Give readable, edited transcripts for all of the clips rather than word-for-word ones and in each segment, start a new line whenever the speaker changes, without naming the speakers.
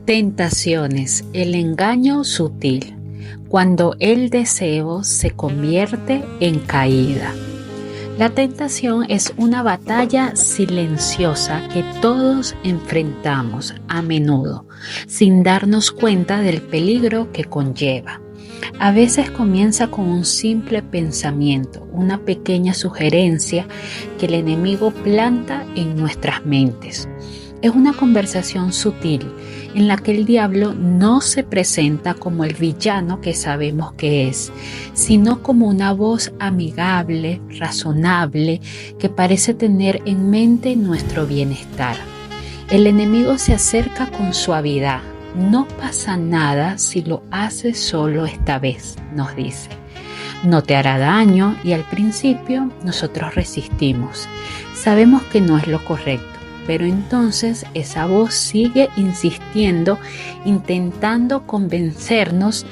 Tentaciones, el engaño sutil, cuando el deseo se convierte en caída. La tentación es una batalla silenciosa que todos enfrentamos a menudo, sin darnos cuenta del peligro que conlleva. A veces comienza con un simple pensamiento, una pequeña sugerencia que el enemigo planta en nuestras mentes. Es una conversación sutil en la que el diablo no se presenta como el villano que sabemos que es, sino como una voz amigable, razonable, que parece tener en mente nuestro bienestar. El enemigo se acerca con suavidad. No pasa nada si lo haces solo esta vez, nos dice. No te hará daño y al principio nosotros resistimos. Sabemos que no es lo correcto. Pero entonces esa voz sigue insistiendo, intentando convencernos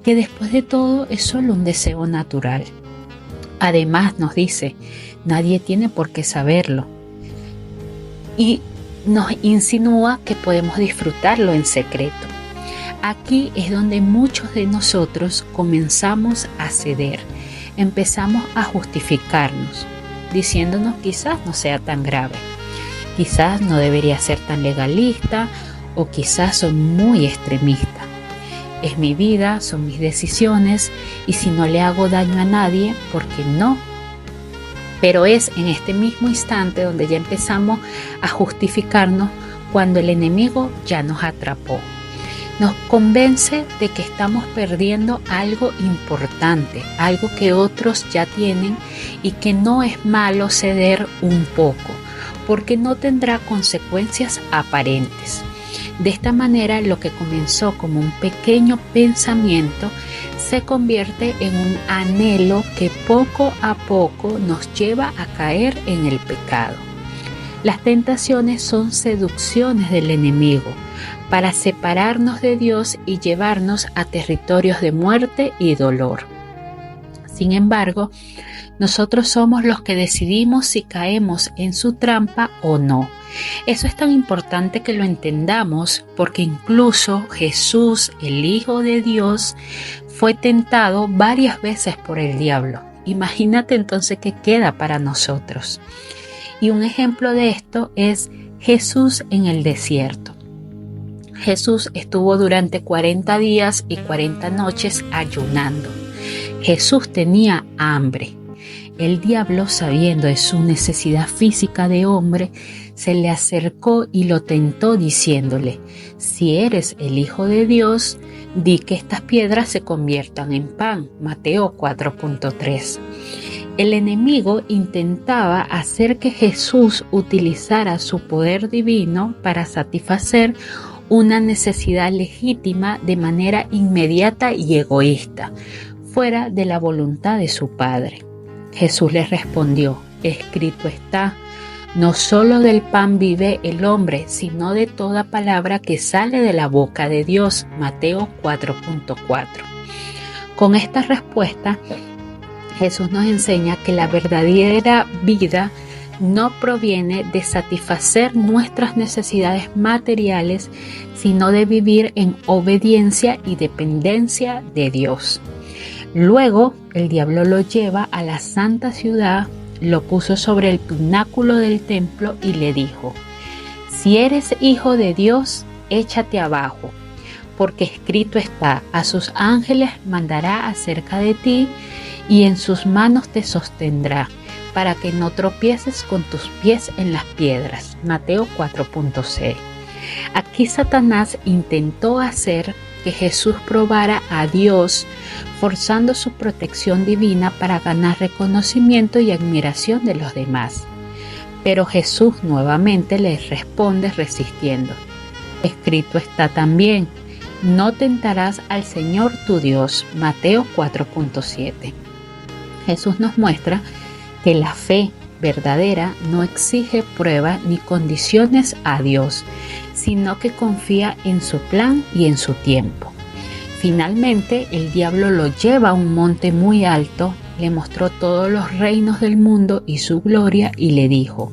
que después de todo es solo un deseo natural. Además nos dice, nadie tiene por qué saberlo. Y nos insinúa que podemos disfrutarlo en secreto. Aquí es donde muchos de nosotros comenzamos a ceder. Empezamos a justificarnos, diciéndonos quizás no sea tan grave. Quizás no debería ser tan legalista o quizás soy muy extremista. Es mi vida, son mis decisiones y si no le hago daño a nadie, ¿por qué no? Pero es en este mismo instante donde ya empezamos a justificarnos cuando el enemigo ya nos atrapó. Nos convence de que estamos perdiendo algo importante, algo que otros ya tienen y que no es malo ceder un poco, porque no tendrá consecuencias aparentes. De esta manera, lo que comenzó como un pequeño pensamiento se convierte en un anhelo que poco a poco nos lleva a caer en el pecado. Las tentaciones son seducciones del enemigo para separarnos de Dios y llevarnos a territorios de muerte y dolor. Sin embargo, nosotros somos los que decidimos si caemos en su trampa o no. Eso es tan importante que lo entendamos porque incluso Jesús, el Hijo de Dios, fue tentado varias veces por el diablo. Imagínate entonces qué queda para nosotros. Y un ejemplo de esto es Jesús en el desierto. Jesús estuvo durante 40 días y 40 noches ayunando. Jesús tenía hambre. El diablo, sabiendo de su necesidad física de hombre, se le acercó y lo tentó diciéndole, si eres el Hijo de Dios, di que estas piedras se conviertan en pan. Mateo 4.3. El enemigo intentaba hacer que Jesús utilizara su poder divino para satisfacer una necesidad legítima de manera inmediata y egoísta, fuera de la voluntad de su Padre. Jesús les respondió, escrito está, no solo del pan vive el hombre, sino de toda palabra que sale de la boca de Dios. Mateo 4.4. Con esta respuesta, Jesús nos enseña que la verdadera vida no proviene de satisfacer nuestras necesidades materiales, sino de vivir en obediencia y dependencia de Dios. Luego, el diablo lo lleva a la santa ciudad, lo puso sobre el pináculo del templo y le dijo, si eres hijo de Dios, échate abajo, porque escrito está, a sus ángeles mandará acerca de ti y en sus manos te sostendrá, para que no tropieces con tus pies en las piedras. Mateo 4.6. Aquí Satanás intentó hacer que Jesús probara a Dios, forzando su protección divina para ganar reconocimiento y admiración de los demás. Pero Jesús nuevamente les responde resistiendo. Escrito está también, no tentarás al Señor tu Dios. Mateo 4.7. Jesús nos muestra que la fe verdadera no exige pruebas ni condiciones a Dios, sino que confía en su plan y en su tiempo. Finalmente, el diablo lo lleva a un monte muy alto, le mostró todos los reinos del mundo y su gloria y le dijo,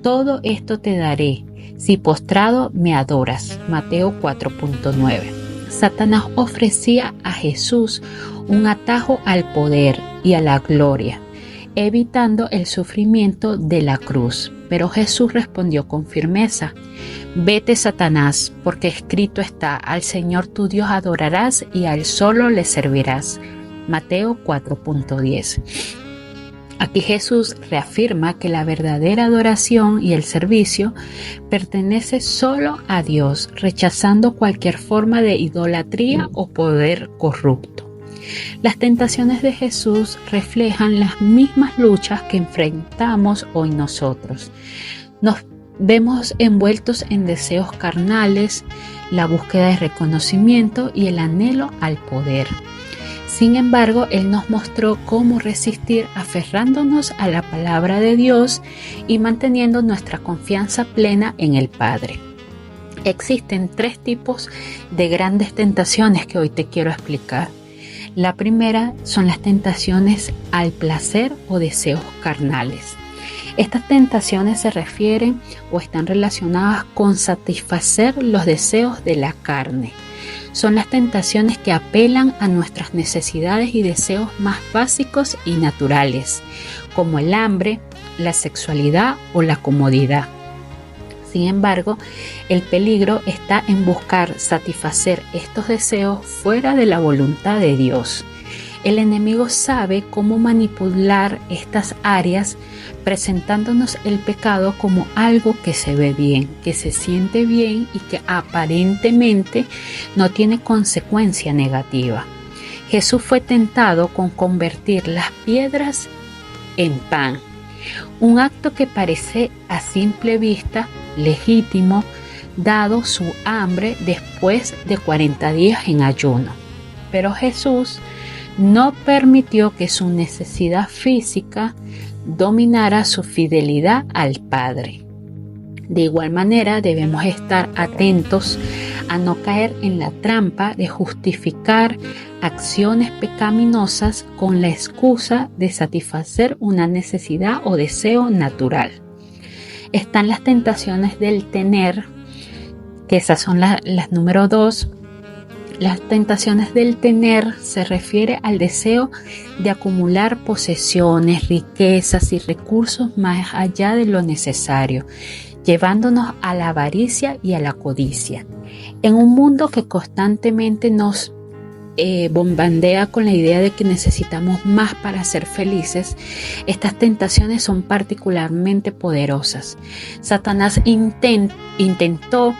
todo esto te daré si postrado me adoras. Mateo 4.9. Satanás ofrecía a Jesús un atajo al poder y a la gloria, evitando el sufrimiento de la cruz. Pero Jesús respondió con firmeza: vete, Satanás, porque escrito está: al Señor tu Dios adorarás y a Él solo le servirás. Mateo 4.10. Aquí Jesús reafirma que la verdadera adoración y el servicio pertenece solo a Dios, rechazando cualquier forma de idolatría o poder corrupto. Las tentaciones de Jesús reflejan las mismas luchas que enfrentamos hoy nosotros. Nos vemos envueltos en deseos carnales, la búsqueda de reconocimiento y el anhelo al poder. Sin embargo, Él nos mostró cómo resistir aferrándonos a la palabra de Dios y manteniendo nuestra confianza plena en el Padre. Existen 3 tipos de grandes tentaciones que hoy te quiero explicar. La primera son las tentaciones al placer o deseos carnales. Estas tentaciones se refieren o están relacionadas con satisfacer los deseos de la carne. Son las tentaciones que apelan a nuestras necesidades y deseos más básicos y naturales, como el hambre, la sexualidad o la comodidad. Sin embargo, el peligro está en buscar satisfacer estos deseos fuera de la voluntad de Dios. El enemigo sabe cómo manipular estas áreas, presentándonos el pecado como algo que se ve bien, que se siente bien y que aparentemente no tiene consecuencia negativa. Jesús fue tentado con convertir las piedras en pan, un acto que parece a simple vista legítimo, dado su hambre después de 40 días en ayuno. Pero Jesús no permitió que su necesidad física dominara su fidelidad al Padre. De igual manera, debemos estar atentos a no caer en la trampa de justificar acciones pecaminosas con la excusa de satisfacer una necesidad o deseo natural. Están las tentaciones del tener, que esas son las número 2. Las tentaciones del tener se refiere al deseo de acumular posesiones, riquezas y recursos más allá de lo necesario, llevándonos a la avaricia y a la codicia. En un mundo que constantemente nos bombardea con la idea de que necesitamos más para ser felices, estas tentaciones son particularmente poderosas. Satanás intentó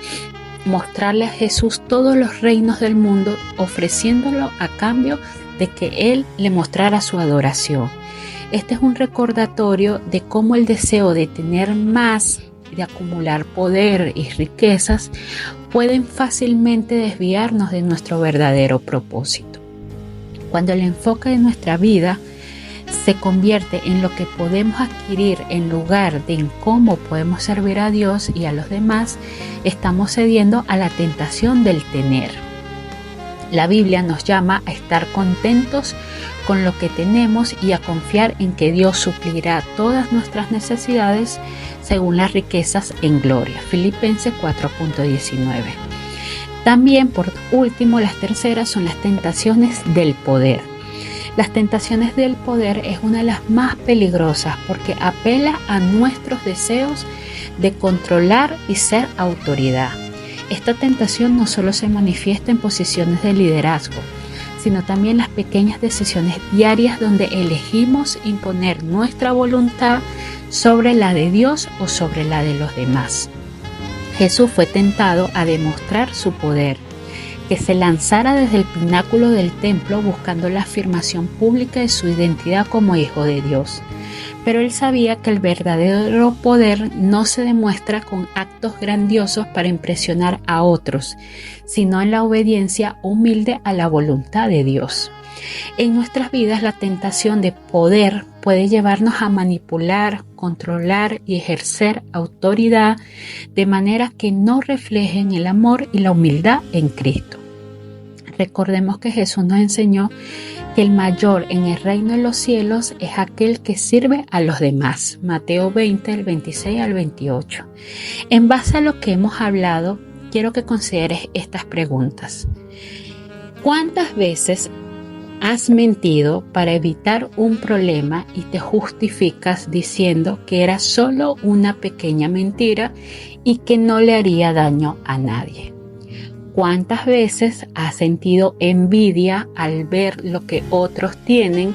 mostrarle a Jesús todos los reinos del mundo, ofreciéndolo a cambio de que Él le mostrara su adoración. Este es un recordatorio de cómo el deseo de tener más, de acumular poder y riquezas, pueden fácilmente desviarnos de nuestro verdadero propósito. Cuando el enfoque de nuestra vida se convierte en lo que podemos adquirir en lugar de en cómo podemos servir a Dios y a los demás, estamos cediendo a la tentación del tener. La Biblia nos llama a estar contentos con lo que tenemos y a confiar en que Dios suplirá todas nuestras necesidades según las riquezas en gloria. Filipenses 4.19. También, por último, las terceras son las tentaciones del poder. Las tentaciones del poder es una de las más peligrosas porque apela a nuestros deseos de controlar y ser autoridad. Esta tentación no solo se manifiesta en posiciones de liderazgo, sino también en las pequeñas decisiones diarias donde elegimos imponer nuestra voluntad sobre la de Dios o sobre la de los demás. Jesús fue tentado a demostrar su poder, que se lanzara desde el pináculo del templo buscando la afirmación pública de su identidad como hijo de Dios. Pero él sabía que el verdadero poder no se demuestra con actos grandiosos para impresionar a otros, sino en la obediencia humilde a la voluntad de Dios. En nuestras vidas, la tentación de poder puede llevarnos a manipular, controlar y ejercer autoridad de manera que no reflejen el amor y la humildad en Cristo. Recordemos que Jesús nos enseñó que el mayor en el reino de los cielos es aquel que sirve a los demás. Mateo 20, del 26 al 28. En base a lo que hemos hablado, quiero que consideres estas preguntas. ¿Cuántas veces has mentido para evitar un problema y te justificas diciendo que era solo una pequeña mentira y que no le haría daño a nadie? ¿Cuántas veces has sentido envidia al ver lo que otros tienen,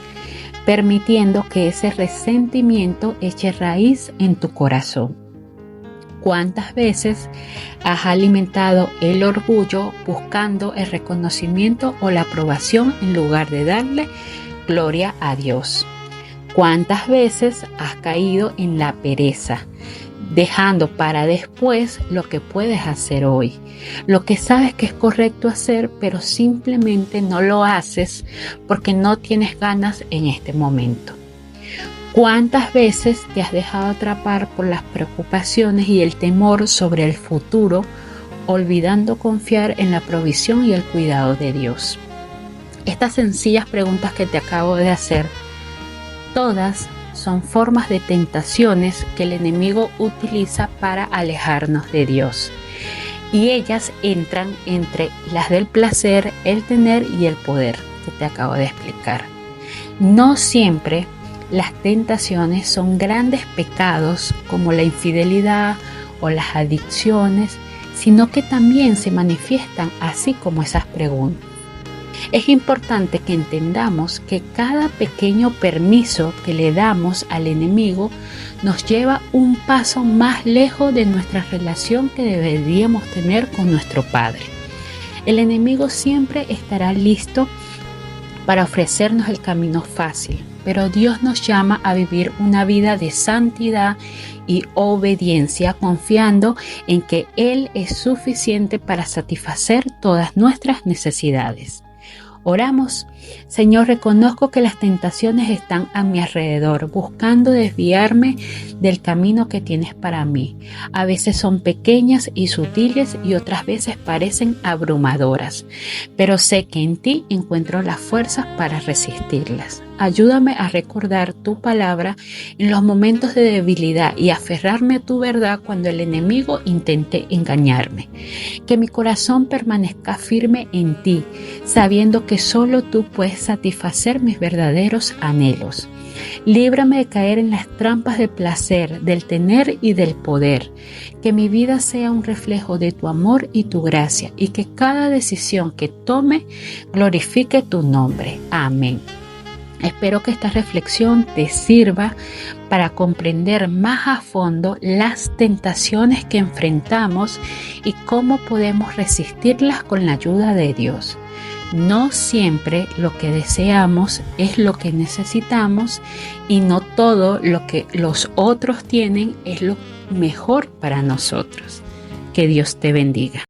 permitiendo que ese resentimiento eche raíz en tu corazón? ¿Cuántas veces has alimentado el orgullo buscando el reconocimiento o la aprobación en lugar de darle gloria a Dios? ¿Cuántas veces has caído en la pereza, dejando para después lo que puedes hacer hoy, lo que sabes que es correcto hacer, pero simplemente no lo haces porque no tienes ganas en este momento? ¿Cuántas veces te has dejado atrapar por las preocupaciones y el temor sobre el futuro, olvidando confiar en la provisión y el cuidado de Dios? Estas sencillas preguntas que te acabo de hacer, todas son formas de tentaciones que el enemigo utiliza para alejarnos de Dios. Y ellas entran entre las del placer, el tener y el poder, que te acabo de explicar. No siempre las tentaciones son grandes pecados como la infidelidad o las adicciones, sino que también se manifiestan así como esas preguntas. Es importante que entendamos que cada pequeño permiso que le damos al enemigo nos lleva un paso más lejos de nuestra relación que deberíamos tener con nuestro Padre. El enemigo siempre estará listo para ofrecernos el camino fácil, pero Dios nos llama a vivir una vida de santidad y obediencia, confiando en que Él es suficiente para satisfacer todas nuestras necesidades. Oramos. Señor, reconozco que las tentaciones están a mi alrededor, buscando desviarme del camino que tienes para mí. A veces son pequeñas y sutiles y otras veces parecen abrumadoras, pero sé que en ti encuentro las fuerzas para resistirlas. Ayúdame a recordar tu palabra en los momentos de debilidad y aferrarme a tu verdad cuando el enemigo intente engañarme. Que mi corazón permanezca firme en ti, sabiendo que solo tú puedes satisfacer mis verdaderos anhelos. Líbrame de caer en las trampas del placer, del tener y del poder. Que mi vida sea un reflejo de tu amor y tu gracia, y que cada decisión que tome glorifique tu nombre. Amén. Espero que esta reflexión te sirva para comprender más a fondo las tentaciones que enfrentamos y cómo podemos resistirlas con la ayuda de Dios. No siempre lo que deseamos es lo que necesitamos y no todo lo que los otros tienen es lo mejor para nosotros. Que Dios te bendiga.